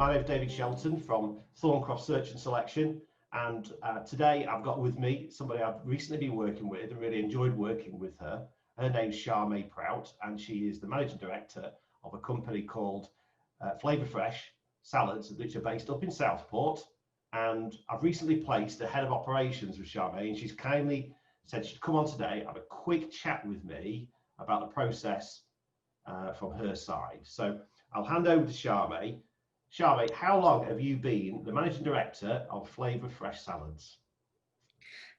My name's David Shelton from Thorncroft Search and Selection, and today I've got with me somebody I've recently been working with and really enjoyed working with her. Her name's Charmay Prout, and she is the Managing Director of a company called Flavour Fresh Salads, which are based up in Southport. And I've recently placed the Head of Operations with Charmay, and she's kindly said she'd come on today, have a quick chat with me about the process from her side. So I'll hand over to Charmay. Charmay, how long have you been the Managing Director of Flavour Fresh Salads?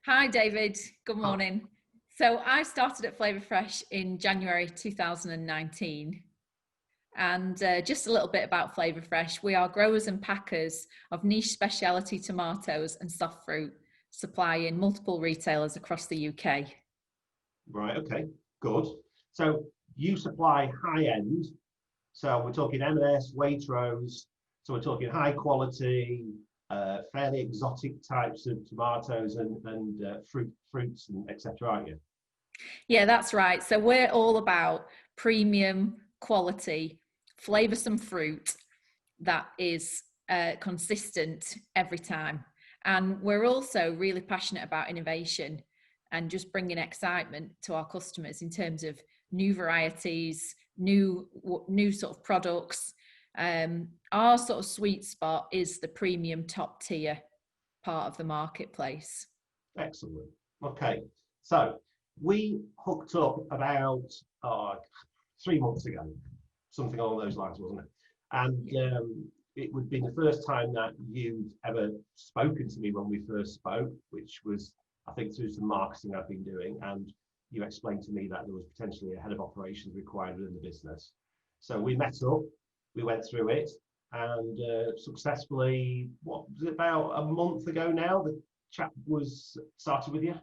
Hi, David. Good morning. So I started at Flavour Fresh in January 2019. And just a little bit about Flavour Fresh. We are growers and packers of niche specialty tomatoes and soft fruit, supplying multiple retailers across the UK. Right, okay, good. So you supply high end. So we're talking M&S, Waitrose. So we're talking high quality, fairly exotic types of tomatoes and fruits and etc. Aren't you? Yeah, that's right. So we're all about premium quality, flavoursome fruit that is consistent every time. And we're also really passionate about innovation and just bringing excitement to our customers in terms of new varieties, new sort of products. Our sort of sweet spot is the premium top tier part of the marketplace. Excellent. Okay, so we hooked up about 3 months ago, something along those lines, wasn't it? And it would be the first time that you've ever spoken to me when we first spoke, which was, I think, through some marketing I've been doing, and you explained to me that there was potentially a head of operations required within the business. So we met up, we went through it, and successfully, what was it, about a month ago now, the chat was started with you?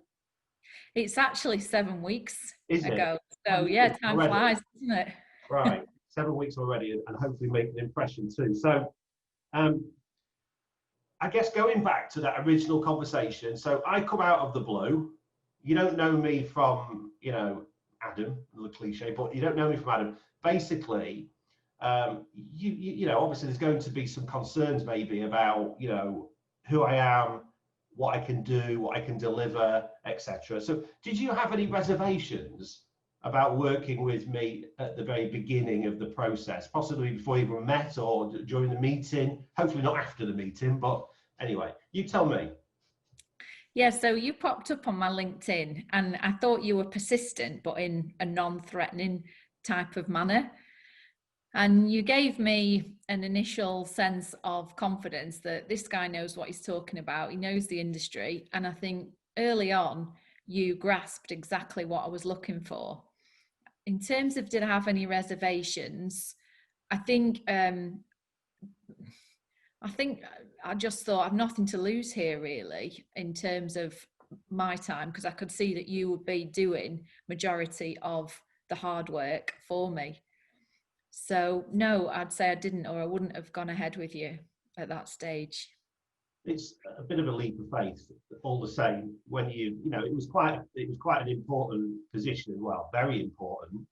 It's actually 7 weeks Is ago. it? So yeah, time already flies, doesn't it? Right, 7 weeks already, and hopefully make an impression too. So I guess going back to that original conversation, so I come out of the blue. You don't know me from, Adam, the cliche, but you don't know me from Adam. Basically, obviously there's going to be some concerns maybe about, who I am, what I can do, what I can deliver, etc. So did you have any reservations about working with me at the very beginning of the process, possibly before you even met or during the meeting? Hopefully not after the meeting, but anyway, you tell me. Yeah, so you popped up on my LinkedIn and I thought you were persistent, but in a non-threatening type of manner. And you gave me an initial sense of confidence that this guy knows what he's talking about. He knows the industry. And I think early on, you grasped exactly what I was looking for. In terms of did I have any reservations, I think I just thought I've nothing to lose here really in terms of my time, because I could see that you would be doing majority of the hard work for me. So no, I'd say I didn't, or I wouldn't have gone ahead with you at that stage. It's a bit of a leap of faith, all the same. When it was quite an important position as well, very important,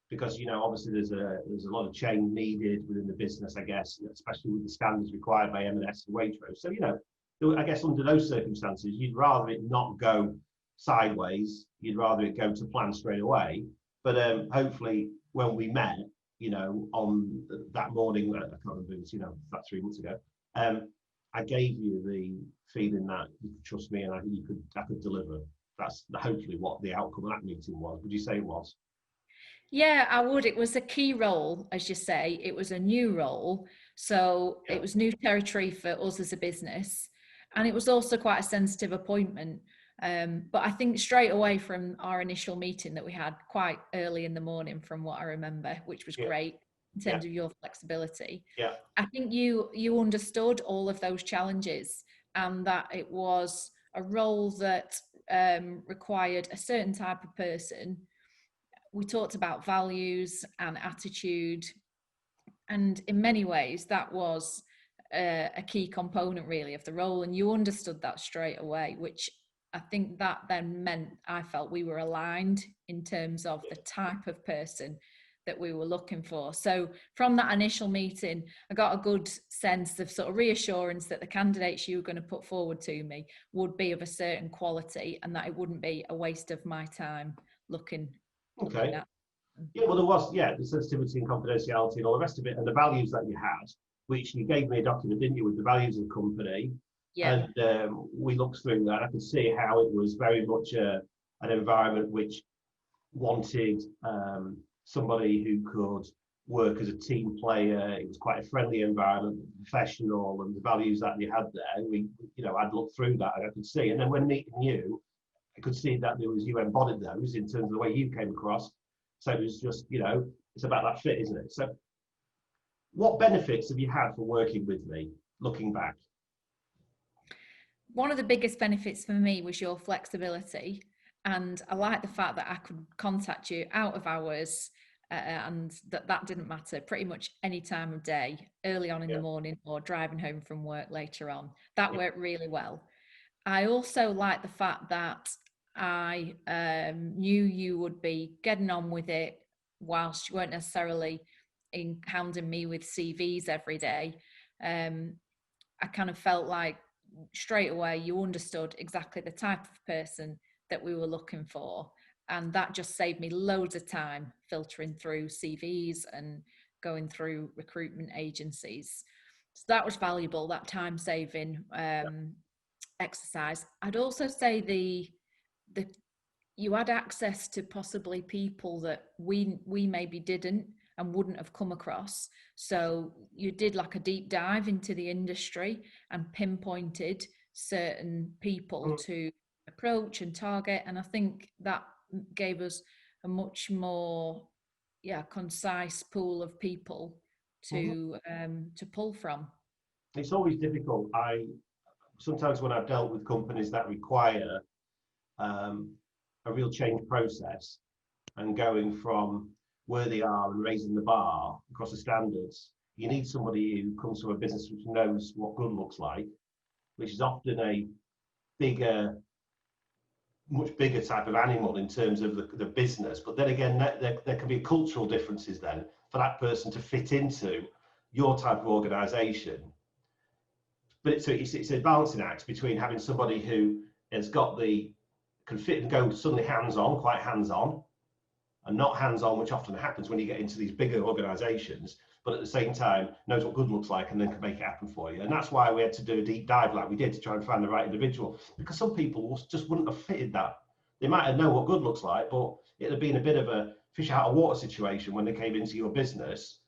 because obviously there's a lot of change needed within the business, I guess, especially with the standards required by M&S and Waitrose. So I guess under those circumstances, you'd rather it not go sideways. You'd rather it go to plan straight away. But hopefully, when we met, on that morning, I can't remember, it was, about 3 months ago, I gave you the feeling that you could trust me and I could deliver. That's hopefully what the outcome of that meeting was. Would you say it was? Yeah, I would. It was a key role, as you say. It was a new role. So It was new territory for us as a business. And it was also quite a sensitive appointment. But I think straight away from our initial meeting that we had quite early in the morning, from what I remember, which was great in terms of your flexibility. Yeah. I think you understood all of those challenges and that it was a role that required a certain type of person. We talked about values and attitude, and in many ways that was a key component really of the role, and you understood that straight away, which I think that then meant I felt we were aligned in terms of the type of person that we were looking for. So from that initial meeting, I got a good sense of sort of reassurance that the candidates you were going to put forward to me would be of a certain quality and that it wouldn't be a waste of my time looking at them. Yeah, well, there was, the sensitivity and confidentiality and all the rest of it, and the values that you had, which you gave me a document, didn't you, with the values of the company. Yeah. And we looked through that. I could see how it was very much an environment which wanted somebody who could work as a team player. It was quite a friendly environment, professional, and the values that you had there. I'd looked through that and I could see. And then when meeting you, I could see that you embodied those in terms of the way you came across. So it was just, it's about that fit, isn't it? So what benefits have you had for working with me, looking back? One of the biggest benefits for me was your flexibility. And I like the fact that I could contact you out of hours and that didn't matter pretty much any time of day, early on in the morning or driving home from work later on. That worked really well. I also like the fact that I knew you would be getting on with it whilst you weren't necessarily hounding me with CVs every day. I kind of felt like straight away you understood exactly the type of person that we were looking for, and that just saved me loads of time filtering through CVs and going through recruitment agencies. So that was valuable, that time saving exercise. I'd also say the you had access to possibly people that we maybe didn't and wouldn't have come across. So you did like a deep dive into the industry and pinpointed certain people to approach and target. And I think that gave us a much more concise pool of people to pull from. It's always difficult. Sometimes when I've dealt with companies that require a real change process and going from where they are and raising the bar across the standards, you need somebody who comes from a business which knows what good looks like, which is often a much bigger type of animal in terms of the business. But then again, there can be cultural differences then for that person to fit into your type of organisation. But it's a balancing act between having somebody who can fit and go suddenly hands-on, quite hands-on, and not hands-on, which often happens when you get into these bigger organisations, but at the same time knows what good looks like and then can make it happen for you. And that's why we had to do a deep dive like we did to try and find the right individual, because some people just wouldn't have fitted that. They might have known what good looks like, but it'd have been a bit of a fish out of water situation when they came into your business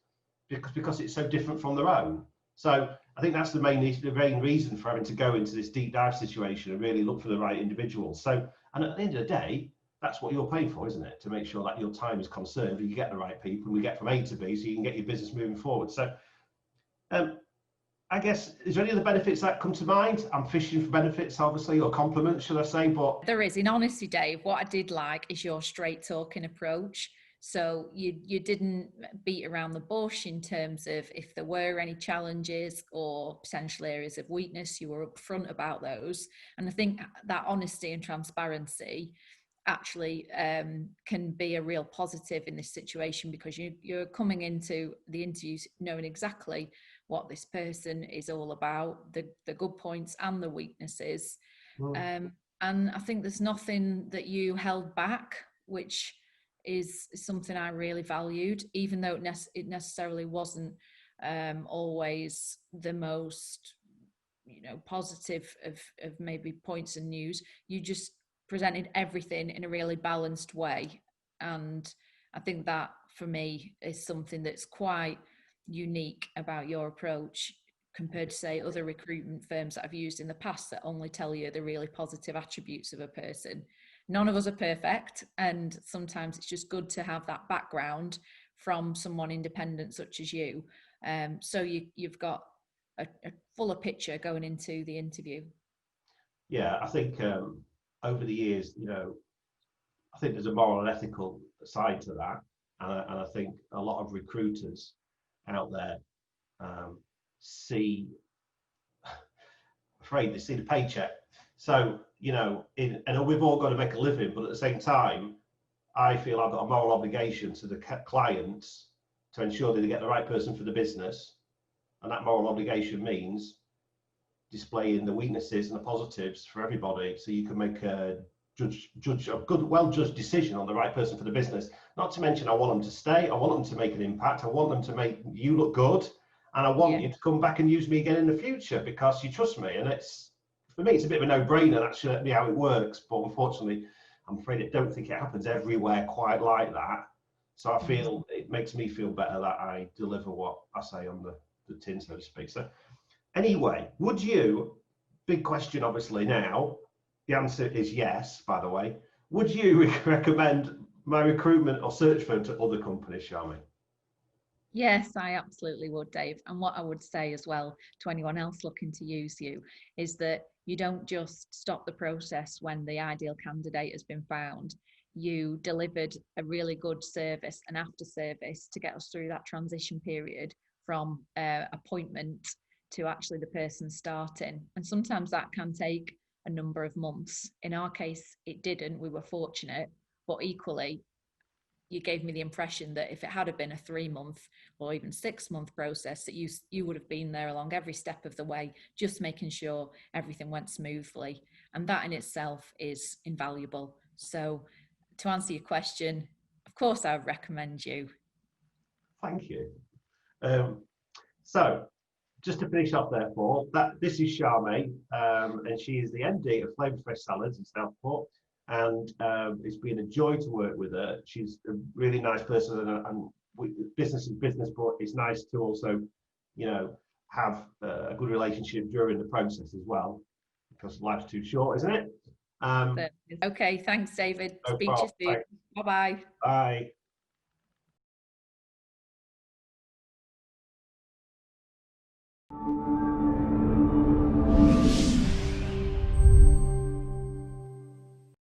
because it's so different from their own. So I think that's the main reason for having to go into this deep dive situation and really look for the right individuals. So, and at the end of the day, that's what you're paying for, isn't it? To make sure that your time is conserved and you get the right people and we get from A to B so you can get your business moving forward. So I guess, is there any other benefits that come to mind? I'm fishing for benefits, obviously, or compliments, should I say? But there is. In honesty, Dave, what I did like is your straight talking approach. So you didn't beat around the bush in terms of if there were any challenges or potential areas of weakness, you were upfront about those. And I think that honesty and transparency actually can be a real positive in this situation, because you're coming into the interviews knowing exactly what this person is all about, the good points and the weaknesses. And I think there's nothing that you held back, which is something I really valued, even though it necessarily wasn't always the most positive of maybe points and news. You just presented everything in a really balanced way, and I think that for me is something that's quite unique about your approach compared to, say, other recruitment firms that I've used in the past that only tell you the really positive attributes of a person. None of us are perfect, and sometimes it's just good to have that background from someone independent such as you, so you've got a fuller picture going into the interview. Yeah, I think over the years, I think there's a moral and ethical side to that, and I think a lot of recruiters out there see the paycheck. So and we've all got to make a living, but at the same time, I feel I've got a moral obligation to the clients to ensure that they get the right person for the business. And that moral obligation means displaying the weaknesses and the positives for everybody, so you can make a judge a good, well-judged decision on the right person for the business. Not to mention, I want them to stay. I want them to make an impact. I want them to make you look good, and I want you to come back and use me again in the future because you trust me. And it's, for me, it's a bit of a no-brainer. That's actually how it works. But unfortunately, I'm afraid I don't think it happens everywhere quite like that. So I feel it makes me feel better that I deliver what I say on the tin, so to speak. So anyway, would you, big question obviously now, the answer is yes, by the way, would you recommend my recruitment or search firm to other companies, Charmay? Yes, I absolutely would, Dave. And what I would say as well to anyone else looking to use you is that you don't just stop the process when the ideal candidate has been found. You delivered a really good service and after service to get us through that transition period from appointment to actually the person starting. And sometimes that can take a number of months. In our case, it didn't. We were fortunate, but equally, you gave me the impression that if it had been a 3-month or even 6-month process, that you would have been there along every step of the way, just making sure everything went smoothly. And that in itself is invaluable. So to answer your question, of course, I would recommend you. Thank you. So just to finish off therefore, this is Charmay, and she is the MD of Flavour Fresh Salads in Southport. And it's been a joy to work with her. She's a really nice person, and business is business, but it's nice to also, you know, have a good relationship during the process as well, because life's too short, isn't it? Okay, thanks, David. No Speak to you soon. Bye-bye. Bye.